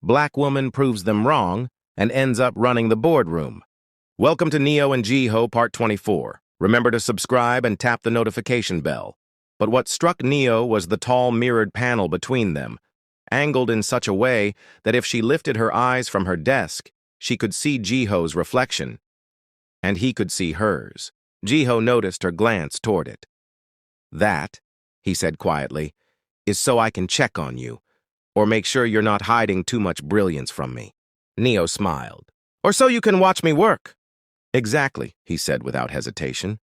Black woman proves them wrong and ends up running the boardroom. Welcome to Neo and Jiho Part 24. Remember to subscribe and tap the notification bell. But what struck Neo was the tall mirrored panel between them, angled in such a way that if she lifted her eyes from her desk, she could see Jiho's reflection, and he could see hers. Jiho noticed her glance toward it. "That," he said quietly, "is so I can check on you, or make sure you're not hiding too much brilliance from me." Neo smiled. "Or so you can watch me work." "Exactly," he said without hesitation.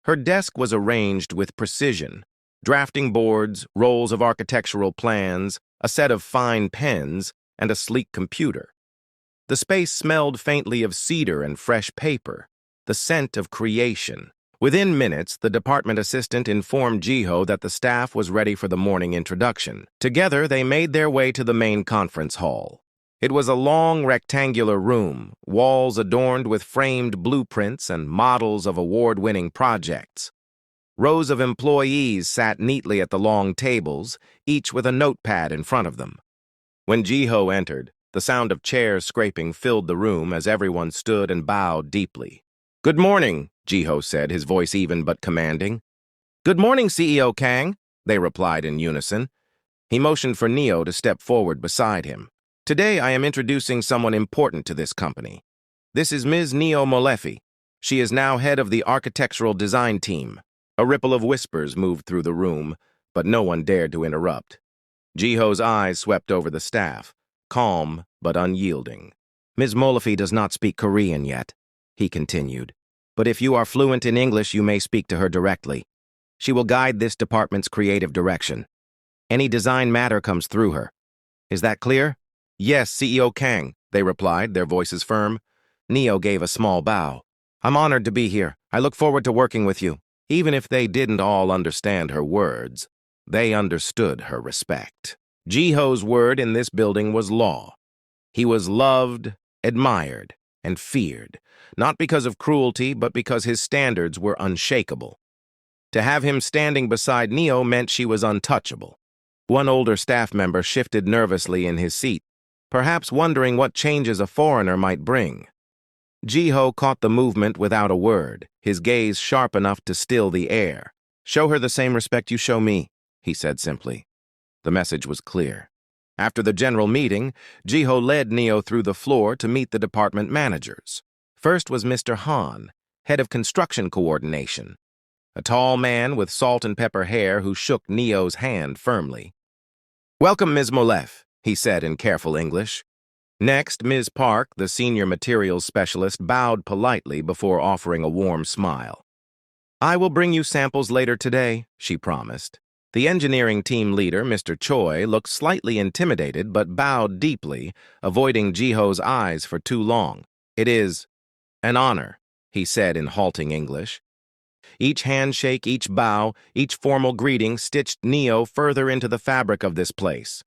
Her desk was arranged with precision. Drafting boards, rolls of architectural plans, a set of fine pens, and a sleek computer. The space smelled faintly of cedar and fresh paper, the scent of creation. Within minutes, the department assistant informed Jiho that the staff was ready for the morning introduction. Together, they made their way to the main conference hall. It was a long, rectangular room, walls adorned with framed blueprints and models of award-winning projects. Rows of employees sat neatly at the long tables, each with a notepad in front of them. When Jiho entered, the sound of chairs scraping filled the room as everyone stood and bowed deeply. "Good morning," Jiho said, his voice even but commanding. "Good morning, CEO Kang," they replied in unison. He motioned for Neo to step forward beside him. "Today I am introducing someone important to this company. This is Ms. Neo Molefi. She is now head of the architectural design team." A ripple of whispers moved through the room, but no one dared to interrupt. Jiho's eyes swept over the staff, calm but unyielding. "Ms. Molefi does not speak Korean yet," he continued. "But if you are fluent in English, you may speak to her directly. She will guide this department's creative direction. Any design matter comes through her. Is that clear?" "Yes, CEO Kang," they replied, their voices firm. Neo gave a small bow. "I'm honored to be here. I look forward to working with you." Even if they didn't all understand her words, they understood her respect. Jiho's word in this building was law. He was loved, admired, and feared, not because of cruelty, but because his standards were unshakable. To have him standing beside Neo meant she was untouchable. One older staff member shifted nervously in his seat, perhaps wondering what changes a foreigner might bring. Jiho caught the movement without a word, his gaze sharp enough to still the air. "Show her the same respect you show me," he said simply. The message was clear. After the general meeting, Jiho led Neo through the floor to meet the department managers. First was Mr. Han, head of construction coordination, a tall man with salt and pepper hair who shook Neo's hand firmly. "Welcome, Ms. Molef," he said in careful English. Next, Ms. Park, the senior materials specialist, bowed politely before offering a warm smile. "I will bring you samples later today," she promised. The engineering team leader, Mr. Choi, looked slightly intimidated but bowed deeply, avoiding Jiho's eyes for too long. "It is an honor," he said in halting English. Each handshake, each bow, each formal greeting stitched Neo further into the fabric of this place.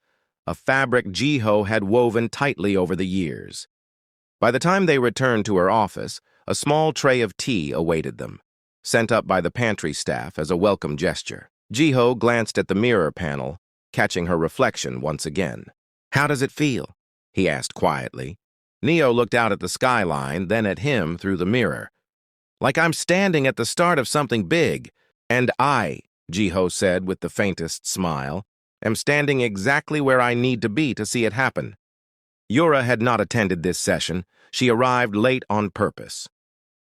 A fabric Jiho had woven tightly over the years. By the time they returned to her office, a small tray of tea awaited them, sent up by the pantry staff as a welcome gesture. Jiho glanced at the mirror panel, catching her reflection once again. "How does it feel?" he asked quietly. Neo looked out at the skyline, then at him through the mirror. "Like I'm standing at the start of something big. And I," Jiho said with the faintest smile, "am standing exactly where I need to be to see it happen." Yura had not attended this session. She arrived late on purpose.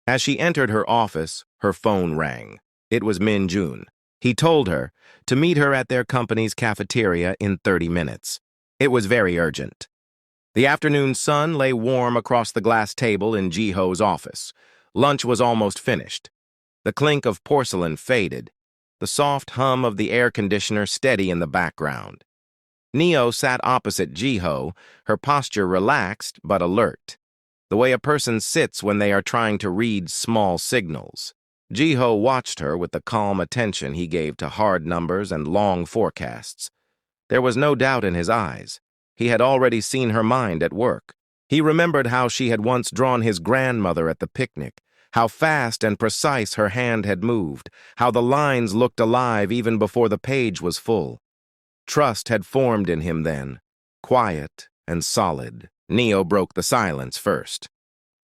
As she entered her office, her phone rang. It was Min Jun. He told her to meet her at their company's cafeteria in 30 minutes. It was very urgent. The afternoon sun lay warm across the glass table in Jiho's office. Lunch was almost finished. The clink of porcelain faded, the soft hum of the air conditioner steady in the background. Neo sat opposite Jiho, her posture relaxed but alert, the way a person sits when they are trying to read small signals. Jiho watched her with the calm attention he gave to hard numbers and long forecasts. There was no doubt in his eyes. He had already seen her mind at work. He remembered how she had once drawn his grandmother at the picnic, how fast and precise her hand had moved, how the lines looked alive even before the page was full. Trust had formed in him then, quiet and solid. Neo broke the silence first.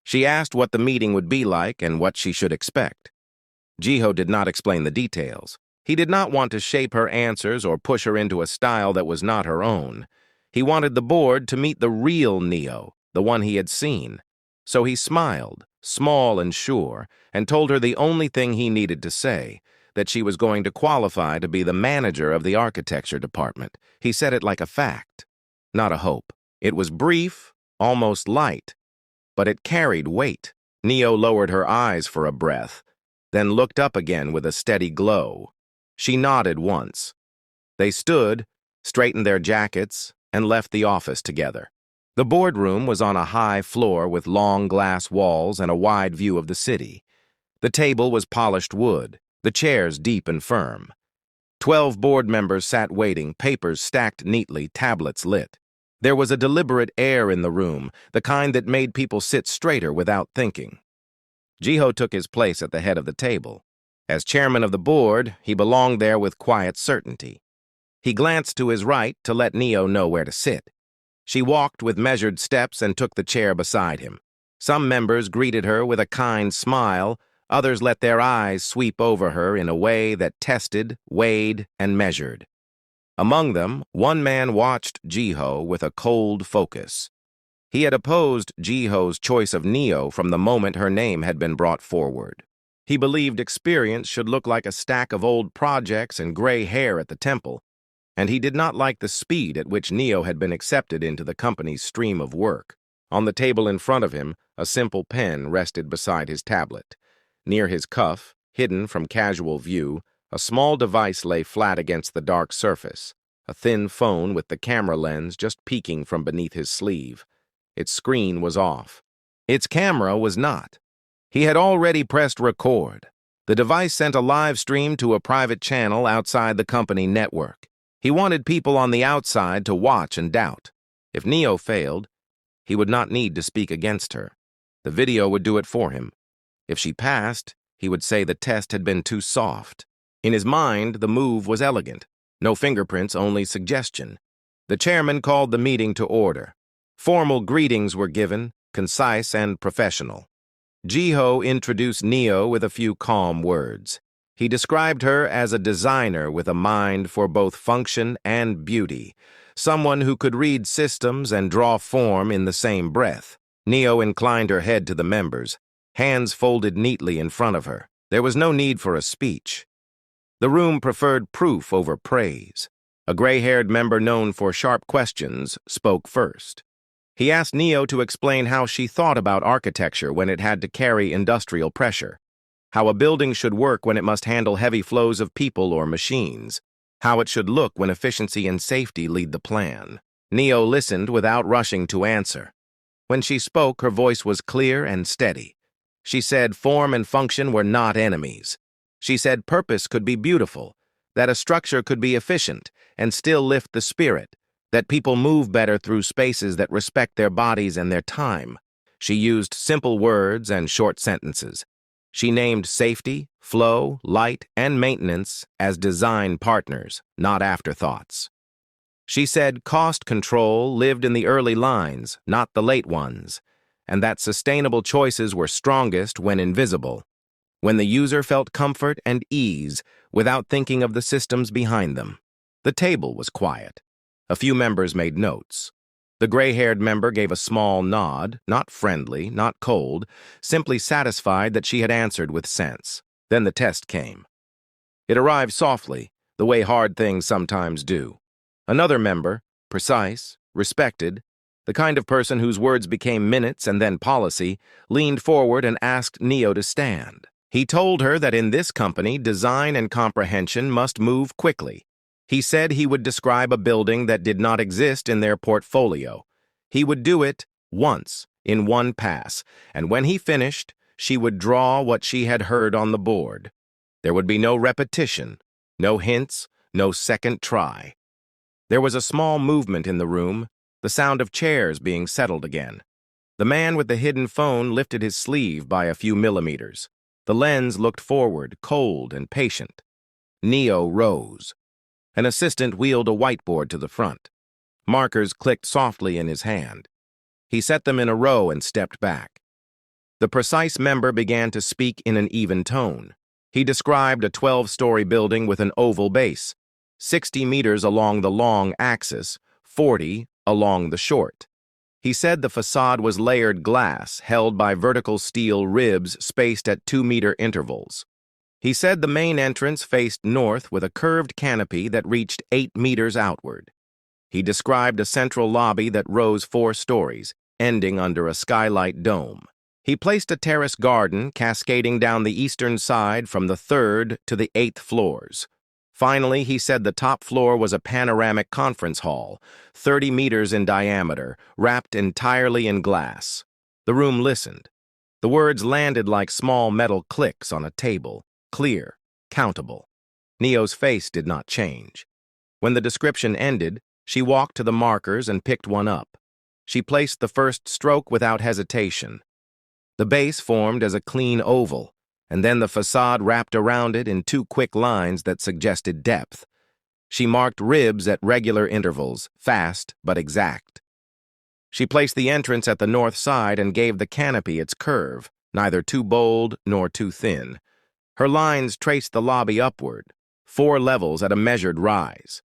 She asked what the meeting would be like and what she should expect. Jiho did not explain the details. He did not want to shape her answers or push her into a style that was not her own. He wanted the board to meet the real Neo, the one he had seen. So he smiled, small and sure, and told her the only thing he needed to say, that she was going to qualify to be the manager of the architecture department. He said it like a fact, not a hope. It was brief, almost light, but it carried weight. Neo lowered her eyes for a breath, then looked up again with a steady glow. She nodded once. They stood, straightened their jackets, and left the office together. The boardroom was on a high floor with long glass walls and a wide view of the city. The table was polished wood, the chairs deep and firm. 12 board members sat waiting, papers stacked neatly, tablets lit. There was a deliberate air in the room, the kind that made people sit straighter without thinking. Jiho took his place at the head of the table. As chairman of the board, he belonged there with quiet certainty. He glanced to his right to let Neo know where to sit. She walked with measured steps and took the chair beside him. Some members greeted her with a kind smile, others let their eyes sweep over her in a way that tested, weighed, and measured. Among them, one man watched Jiho with a cold focus. He had opposed Jiho's choice of Neo from the moment her name had been brought forward. He believed experience should look like a stack of old projects and gray hair at the temple, and he did not like the speed at which Neo had been accepted into the company's stream of work. On the table in front of him, a simple pen rested beside his tablet. Near his cuff, hidden from casual view, a small device lay flat against the dark surface, a thin phone with the camera lens just peeking from beneath his sleeve. Its screen was off. Its camera was not. He had already pressed record. The device sent a live stream to a private channel outside the company network. He wanted people on the outside to watch and doubt. If Neo failed, he would not need to speak against her. The video would do it for him. If she passed, he would say the test had been too soft. In his mind, the move was elegant. No fingerprints, only suggestion. The chairman called the meeting to order. Formal greetings were given, concise and professional. Jiho introduced Neo with a few calm words. He described her as a designer with a mind for both function and beauty, someone who could read systems and draw form in the same breath. Neo inclined her head to the members, hands folded neatly in front of her. There was no need for a speech. The room preferred proof over praise. A gray-haired member known for sharp questions spoke first. He asked Neo to explain how she thought about architecture when it had to carry industrial pressure, how a building should work when it must handle heavy flows of people or machines, how it should look when efficiency and safety lead the plan. Neo listened without rushing to answer. When she spoke, her voice was clear and steady. She said form and function were not enemies. She said purpose could be beautiful, that a structure could be efficient and still lift the spirit, that people move better through spaces that respect their bodies and their time. She used simple words and short sentences. She named safety, flow, light, and maintenance as design partners, not afterthoughts. She said cost control lived in the early lines, not the late ones, and that sustainable choices were strongest when invisible, when the user felt comfort and ease without thinking of the systems behind them. The table was quiet. A few members made notes. The gray-haired member gave a small nod, not friendly, not cold, simply satisfied that she had answered with sense. Then the test came. It arrived softly, the way hard things sometimes do. Another member, precise, respected, the kind of person whose words became minutes and then policy, leaned forward and asked Neo to stand. He told her that in this company, design and comprehension must move quickly. He said he would describe a building that did not exist in their portfolio. He would do it once, in one pass, and when he finished, she would draw what she had heard on the board. There would be no repetition, no hints, no second try. There was a small movement in the room, the sound of chairs being settled again. The man with the hidden phone lifted his sleeve by a few millimeters. The lens looked forward, cold and patient. Neo rose. An assistant wheeled a whiteboard to the front. Markers clicked softly in his hand. He set them in a row and stepped back. The precise member began to speak in an even tone. He described a 12-story building with an oval base, 60 meters along the long axis, 40 along the short. He said the facade was layered glass held by vertical steel ribs spaced at 2-meter intervals. He said the main entrance faced north with a curved canopy that reached 8 meters outward. He described a central lobby that rose 4 stories, ending under a skylight dome. He placed a terrace garden cascading down the eastern side from the 3rd to the 8th floors. Finally, he said the top floor was a panoramic conference hall, 30 meters in diameter, wrapped entirely in glass. The room listened. The words landed like small metal clicks on a table, clear, countable. Neo's face did not change. When the description ended, she walked to the markers and picked one up. She placed the first stroke without hesitation. The base formed as a clean oval, and then the facade wrapped around it in 2 quick lines that suggested depth. She marked ribs at regular intervals, fast but exact. She placed the entrance at the north side and gave the canopy its curve, neither too bold nor too thin. Her lines traced the lobby upward, 4 levels at a measured rise.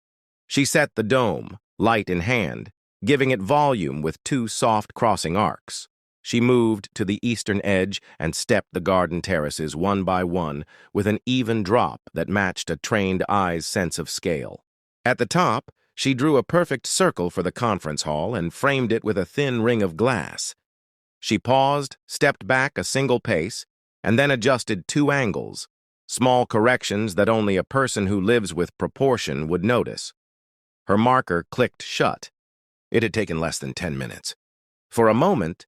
She set the dome, light in hand, giving it volume with 2 soft crossing arcs. She moved to the eastern edge and stepped the garden terraces one by one with an even drop that matched a trained eye's sense of scale. At the top, she drew a perfect circle for the conference hall and framed it with a thin ring of glass. She paused, stepped back a single pace, and then adjusted 2 angles, small corrections that only a person who lives with proportion would notice. Her marker clicked shut. It had taken less than 10 minutes. For a moment,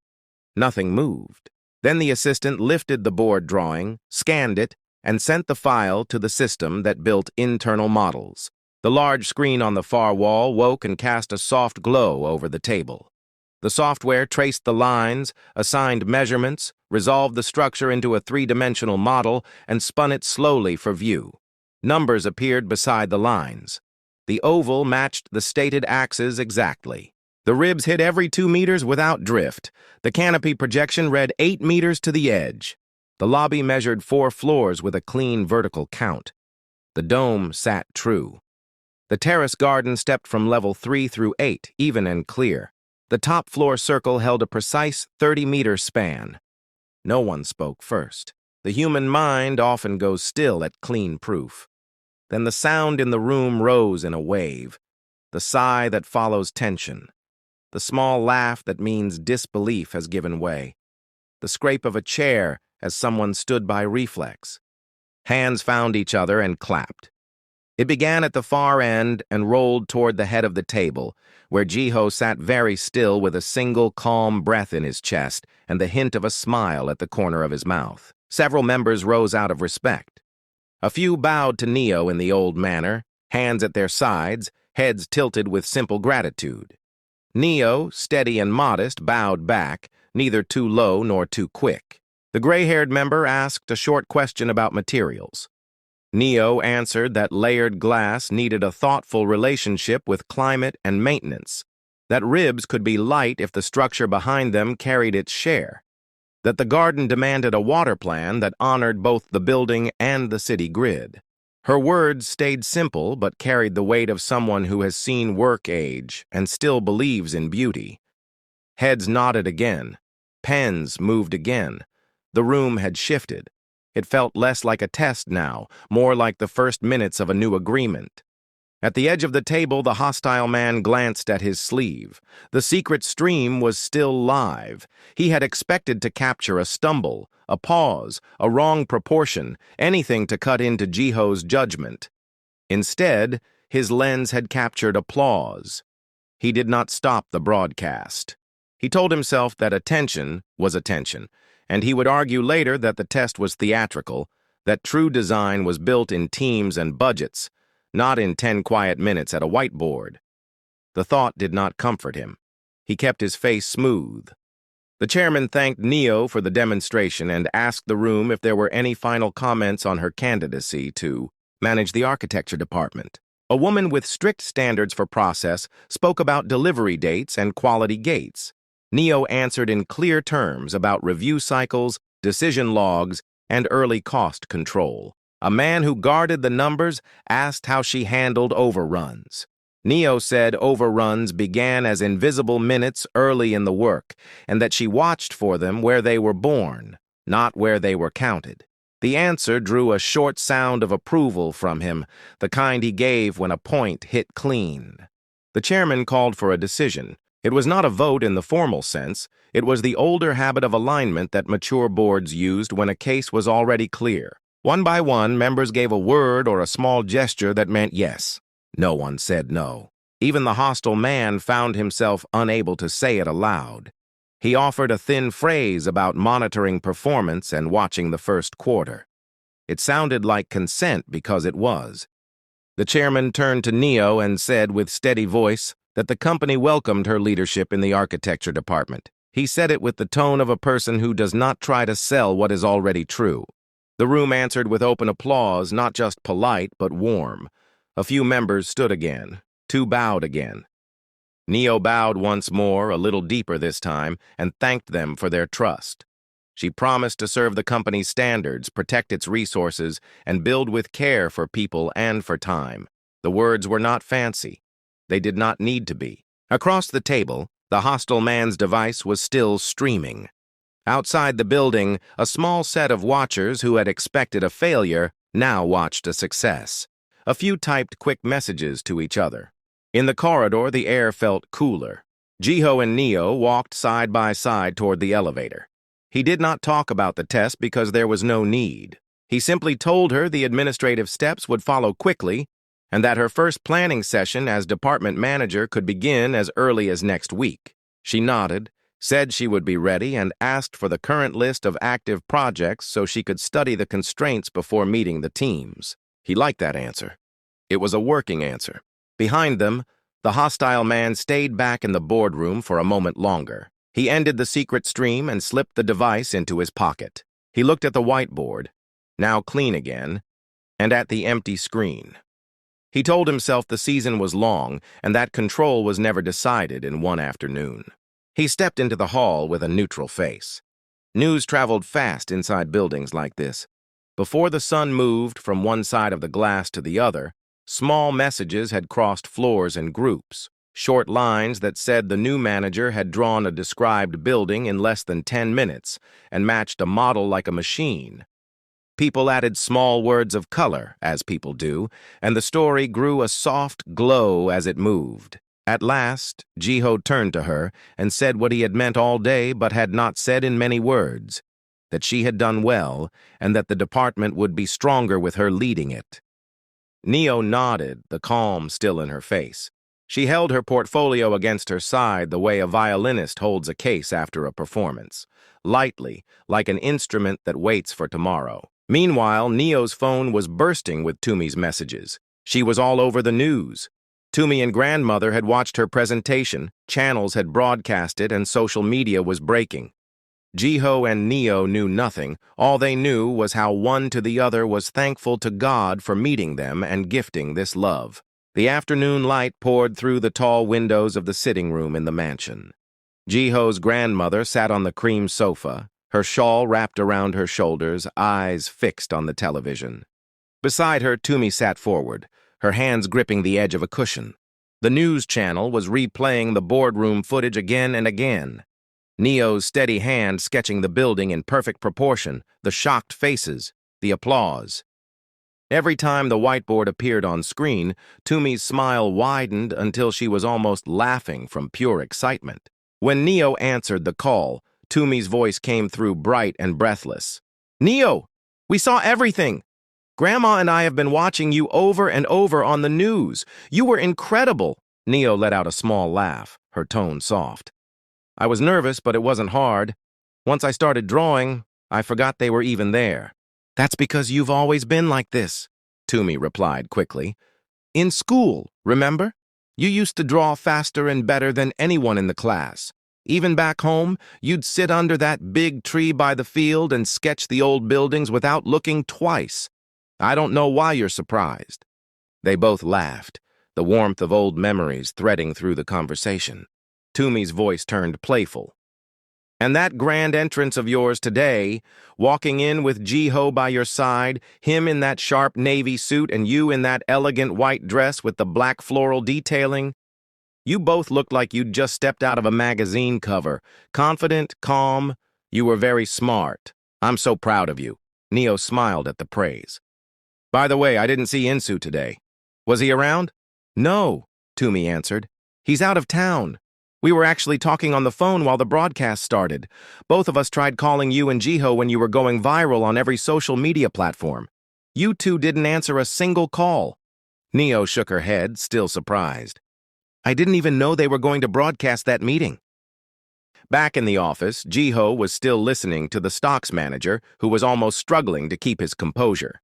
nothing moved. Then the assistant lifted the board drawing, scanned it, and sent the file to the system that built internal models. The large screen on the far wall woke and cast a soft glow over the table. The software traced the lines, assigned measurements, resolved the structure into a 3-dimensional model, and spun it slowly for view. Numbers appeared beside the lines. The oval matched the stated axes exactly. The ribs hit every 2 meters without drift. The canopy projection read 8 meters to the edge. The lobby measured 4 floors with a clean vertical count. The dome sat true. The terrace garden stepped from level 3 through 8, even and clear. The top floor circle held a precise 30-meter span. No one spoke first. The human mind often goes still at clean proof. Then the sound in the room rose in a wave, the sigh that follows tension. The small laugh that means disbelief has given way. The scrape of a chair as someone stood by reflex. Hands found each other and clapped. It began at the far end and rolled toward the head of the table, where Jiho sat very still with a single calm breath in his chest and the hint of a smile at the corner of his mouth. Several members rose out of respect. A few bowed to Neo in the old manner, hands at their sides, heads tilted with simple gratitude. Neo, steady and modest, bowed back, neither too low nor too quick. The gray-haired member asked a short question about materials. Neo answered that layered glass needed a thoughtful relationship with climate and maintenance, that ribs could be light if the structure behind them carried its share, that the garden demanded a water plan that honored both the building and the city grid. Her words stayed simple but carried the weight of someone who has seen work age and still believes in beauty. Heads nodded again. Pens moved again. The room had shifted. It felt less like a test now, more like the first minutes of a new agreement. At the edge of the table, the hostile man glanced at his sleeve. The secret stream was still live. He had expected to capture a stumble, a pause, a wrong proportion, anything to cut into Jiho's judgment. Instead, his lens had captured applause. He did not stop the broadcast. He told himself that attention was attention, and he would argue later that the test was theatrical, that true design was built in teams and budgets, not in 10 quiet minutes at a whiteboard. The thought did not comfort him. He kept his face smooth. The chairman thanked Neo for the demonstration and asked the room if there were any final comments on her candidacy to manage the architecture department. A woman with strict standards for process spoke about delivery dates and quality gates. Neo answered in clear terms about review cycles, decision logs, and early cost control. A man who guarded the numbers asked how she handled overruns. Neo said overruns began as invisible minutes early in the work, and that she watched for them where they were born, not where they were counted. The answer drew a short sound of approval from him, the kind he gave when a point hit clean. The chairman called for a decision. It was not a vote in the formal sense. It was the older habit of alignment that mature boards used when a case was already clear. One by one, members gave a word or a small gesture that meant yes. No one said no. Even the hostile man found himself unable to say it aloud. He offered a thin phrase about monitoring performance and watching the first quarter. It sounded like consent because it was. The chairman turned to Neo and said with steady voice that the company welcomed her leadership in the architecture department. He said it with the tone of a person who does not try to sell what is already true. The room answered with open applause, not just polite but warm. A few members stood again. 2 bowed again. Neo bowed once more, a little deeper this time, and thanked them for their trust. She promised to serve the company's standards, protect its resources, and build with care for people and for time. The words were not fancy. They did not need to be. Across the table, the hostile man's device was still streaming. Outside the building, a small set of watchers who had expected a failure now watched a success. A few typed quick messages to each other. In the corridor, the air felt cooler. Jiho and Neo walked side by side toward the elevator. He did not talk about the test because there was no need. He simply told her the administrative steps would follow quickly and that her first planning session as department manager could begin as early as next week. She nodded, said she would be ready, and asked for the current list of active projects so she could study the constraints before meeting the teams. He liked that answer. It was a working answer. Behind them, the hostile man stayed back in the boardroom for a moment longer. He ended the secret stream and slipped the device into his pocket. He looked at the whiteboard, now clean again, and at the empty screen. He told himself the season was long and that control was never decided in one afternoon. He stepped into the hall with a neutral face. News traveled fast inside buildings like this. Before the sun moved from one side of the glass to the other, small messages had crossed floors and groups, short lines that said the new manager had drawn a described building in less than 10 minutes and matched a model like a machine. People added small words of color, as people do, and the story grew a soft glow as it moved. At last, Jiho turned to her and said what he had meant all day but had not said in many words, that she had done well and that the department would be stronger with her leading it. Neo nodded, the calm still in her face. She held her portfolio against her side the way a violinist holds a case after a performance, lightly, like an instrument that waits for tomorrow. Meanwhile, Neo's phone was bursting with Tumi's messages. She was all over the news. Tumi and grandmother had watched her presentation, channels had broadcast it, and social media was breaking. Jiho and Neo knew nothing. All they knew was how one to the other was thankful to God for meeting them and gifting this love. The afternoon light poured through the tall windows of the sitting room in the mansion. Jiho's grandmother sat on the cream sofa, her shawl wrapped around her shoulders, eyes fixed on the television. Beside her, Tumi sat forward, her hands gripping the edge of a cushion. The news channel was replaying the boardroom footage again and again. Neo's steady hand sketching the building in perfect proportion, the shocked faces, the applause. Every time the whiteboard appeared on screen, Tumi's smile widened until she was almost laughing from pure excitement. When Neo answered the call, Tumi's voice came through bright and breathless. "Neo, we saw everything! Grandma and I have been watching you over and over on the news. You were incredible!" Neo let out a small laugh, her tone soft. "I was nervous, but it wasn't hard. Once I started drawing, I forgot they were even there." "That's because you've always been like this," Tumi replied quickly. "In school, remember? You used to draw faster and better than anyone in the class. Even back home, you'd sit under that big tree by the field and sketch the old buildings without looking twice. I don't know why you're surprised." They both laughed, the warmth of old memories threading through the conversation. Tumi's voice turned playful. And that grand entrance of yours today, walking in with Jiho by your side, him in that sharp navy suit and you in that elegant white dress with the black floral detailing, you both looked like you'd just stepped out of a magazine cover. Confident, calm, you were very smart. I'm so proud of you. Neo smiled at the praise. By the way, I didn't see Insu today. Was he around? No, Tumi answered. He's out of town. We were actually talking on the phone while the broadcast started. Both of us tried calling you and Jiho when you were going viral on every social media platform. You two didn't answer a single call. Neo shook her head, still surprised. I didn't even know they were going to broadcast that meeting. Back in the office, Jiho was still listening to the stocks manager, who was almost struggling to keep his composure.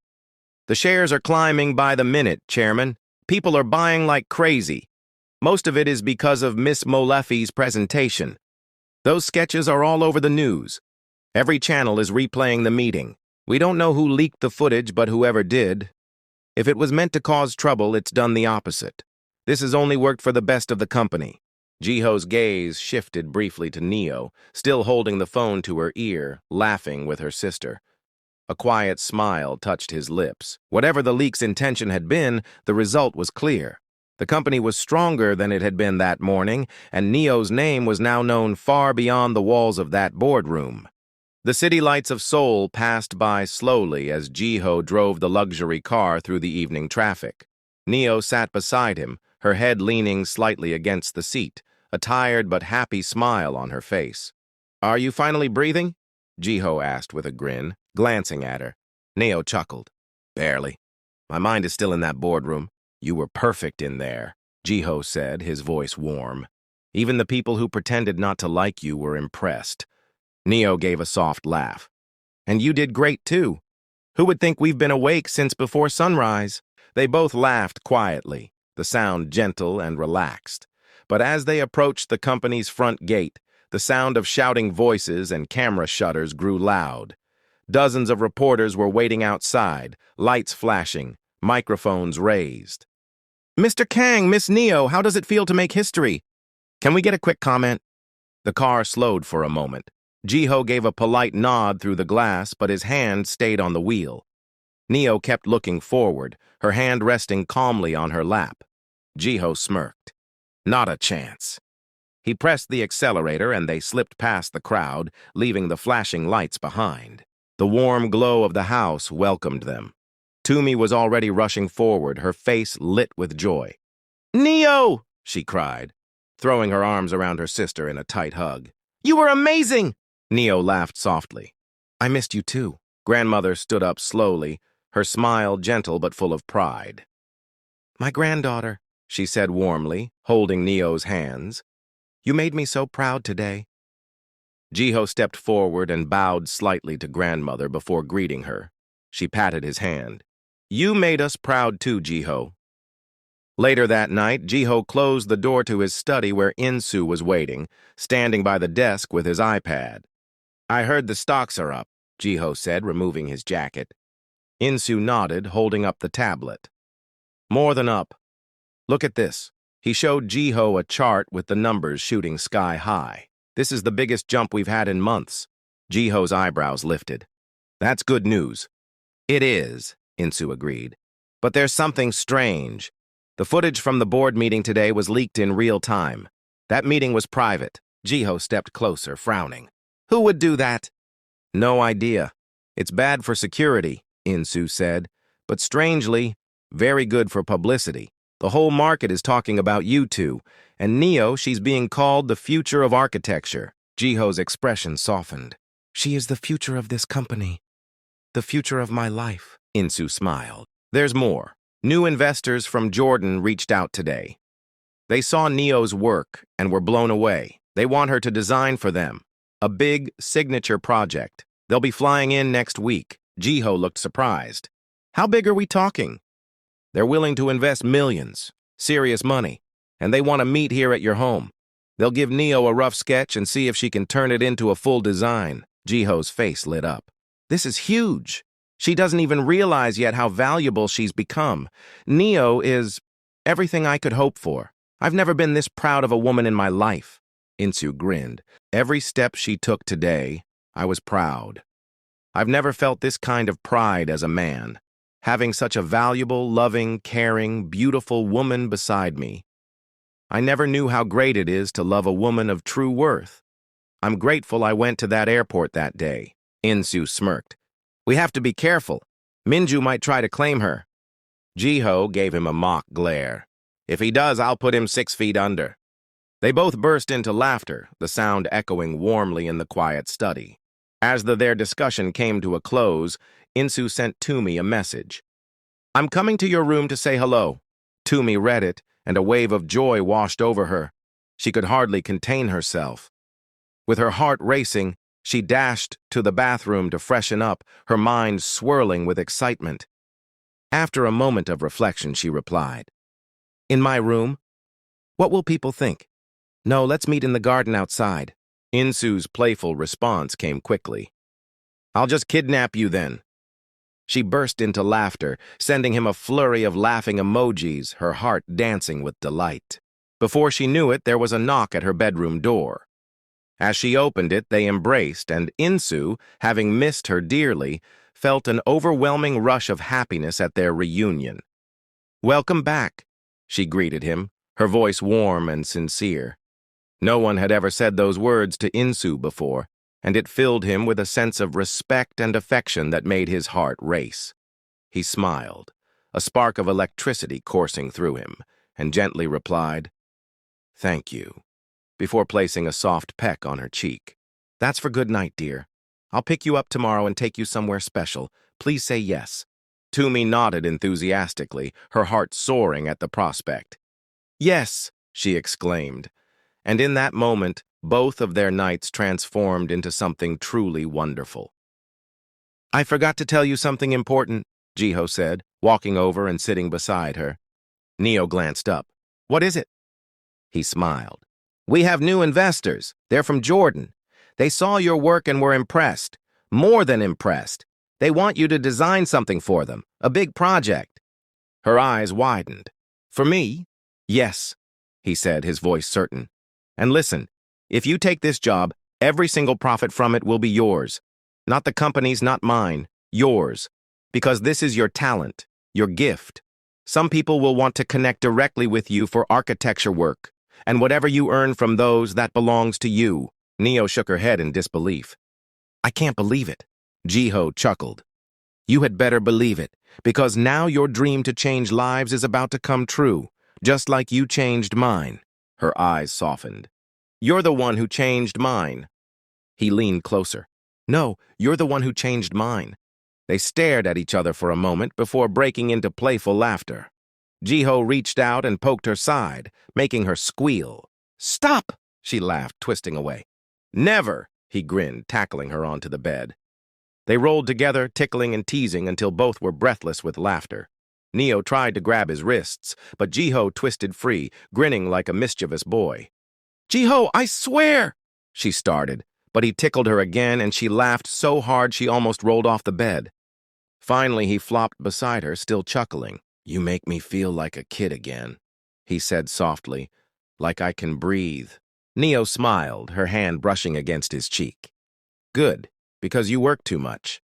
The shares are climbing by the minute, Chairman. People are buying like crazy. Most of it is because of Miss Molefi's presentation. Those sketches are all over the news. Every channel is replaying the meeting. We don't know who leaked the footage, but whoever did. If it was meant to cause trouble, it's done the opposite. This has only worked for the best of the company. Jiho's gaze shifted briefly to Neo, still holding the phone to her ear, laughing with her sister. A quiet smile touched his lips. Whatever the leak's intention had been, the result was clear. The company was stronger than it had been that morning, and Neo's name was now known far beyond the walls of that boardroom. The city lights of Seoul passed by slowly as Jiho drove the luxury car through the evening traffic. Neo sat beside him, her head leaning slightly against the seat, a tired but happy smile on her face. Are you finally breathing? Jiho asked with a grin, glancing at her. Neo chuckled. Barely. My mind is still in that boardroom. You were perfect in there, Jiho said, his voice warm. Even the people who pretended not to like you were impressed. Neo gave a soft laugh. And you did great, too. Who would think we've been awake since before sunrise? They both laughed quietly, the sound gentle and relaxed. But as they approached the company's front gate, the sound of shouting voices and camera shutters grew loud. Dozens of reporters were waiting outside, lights flashing, microphones raised. Mr. Kang, Miss Neo, how does it feel to make history? Can we get a quick comment? The car slowed for a moment. Jiho gave a polite nod through the glass, but his hand stayed on the wheel. Neo kept looking forward, her hand resting calmly on her lap. Jiho smirked. Not a chance. He pressed the accelerator and they slipped past the crowd, leaving the flashing lights behind. The warm glow of the house welcomed them. Tumi was already rushing forward, her face lit with joy. Neo! She cried, throwing her arms around her sister in a tight hug. You were amazing! Neo laughed softly. I missed you too. Grandmother stood up slowly, her smile gentle but full of pride. My granddaughter, she said warmly, holding Neo's hands. You made me so proud today. Jiho stepped forward and bowed slightly to grandmother before greeting her. She patted his hand. You made us proud too, Jiho. Later that night, Jiho closed the door to his study where Insu was waiting, standing by the desk with his iPad. I heard the stocks are up, Jiho said, removing his jacket. Insu nodded, holding up the tablet. More than up. Look at this. He showed Jiho a chart with the numbers shooting sky high. This is the biggest jump we've had in months. Jiho's eyebrows lifted. That's good news. It is, Insu agreed. But there's something strange. The footage from the board meeting today was leaked in real time. That meeting was private. Jiho stepped closer, frowning. Who would do that? No idea. It's bad for security, Insu said. But strangely, very good for publicity. The whole market is talking about you two. And Neo, she's being called the future of architecture. Jiho's expression softened. She is the future of this company. The future of my life, Insu smiled. There's more. New investors from Jordan reached out today. They saw Neo's work and were blown away. They want her to design for them. A big signature project. They'll be flying in next week. Jiho looked surprised. How big are we talking? They're willing to invest millions, serious money, and they want to meet here at your home. They'll give Neo a rough sketch and see if she can turn it into a full design. Jiho's face lit up. This is huge. She doesn't even realize yet how valuable she's become. Neo is everything I could hope for. I've never been this proud of a woman in my life. Insu grinned. Every step she took today, I was proud. I've never felt this kind of pride as a man. Having such a valuable, loving, caring, beautiful woman beside me. I never knew how great it is to love a woman of true worth. I'm grateful I went to that airport that day. Insu smirked. We have to be careful. Minju might try to claim her. Jiho gave him a mock glare. If he does, I'll put him 6 feet under. They both burst into laughter, the sound echoing warmly in the quiet study. As their discussion came to a close, Insu sent Toomey a message. I'm coming to your room to say hello. Toomey read it, and a wave of joy washed over her. She could hardly contain herself. With her heart racing, she dashed to the bathroom to freshen up, her mind swirling with excitement. After a moment of reflection, she replied, In my room? What will people think? No, let's meet in the garden outside. Insu's playful response came quickly. I'll just kidnap you then. She burst into laughter, sending him a flurry of laughing emojis, her heart dancing with delight. Before she knew it, there was a knock at her bedroom door. As she opened it, they embraced, and Insu, having missed her dearly, felt an overwhelming rush of happiness at their reunion. Welcome back, she greeted him, her voice warm and sincere. No one had ever said those words to Insu before, and it filled him with a sense of respect and affection that made his heart race. He smiled, a spark of electricity coursing through him, and gently replied, Thank you, before placing a soft peck on her cheek. That's for good night, dear. I'll pick you up tomorrow and take you somewhere special. Please say yes. Toomey nodded enthusiastically, her heart soaring at the prospect. Yes, she exclaimed. And in that moment, both of their nights transformed into something truly wonderful. I forgot to tell you something important, Jiho said, walking over and sitting beside her. Neo glanced up. What is it? He smiled. We have new investors. They're from Jordan. They saw your work and were impressed. More than impressed. They want you to design something for them, a big project. Her eyes widened. For me? Yes, he said, his voice certain. And listen, if you take this job, every single profit from it will be yours. Not the company's, not mine, yours. Because this is your talent, your gift. Some people will want to connect directly with you for architecture work, and whatever you earn from those, that belongs to you. Neo shook her head in disbelief. I can't believe it. Jiho chuckled. You had better believe it, because now your dream to change lives is about to come true, just like you changed mine. Her eyes softened. You're the one who changed mine. He leaned closer. No, you're the one who changed mine. They stared at each other for a moment before breaking into playful laughter. Jiho reached out and poked her side, making her squeal. Stop! She laughed, twisting away. Never! He grinned, tackling her onto the bed. They rolled together, tickling and teasing until both were breathless with laughter. Neo tried to grab his wrists, but Jiho twisted free, grinning like a mischievous boy. Jiho, I swear! She started, but he tickled her again and she laughed so hard she almost rolled off the bed. Finally, he flopped beside her, still chuckling. You make me feel like a kid again, he said softly, like I can breathe. Neo smiled, her hand brushing against his cheek. Good, because you work too much.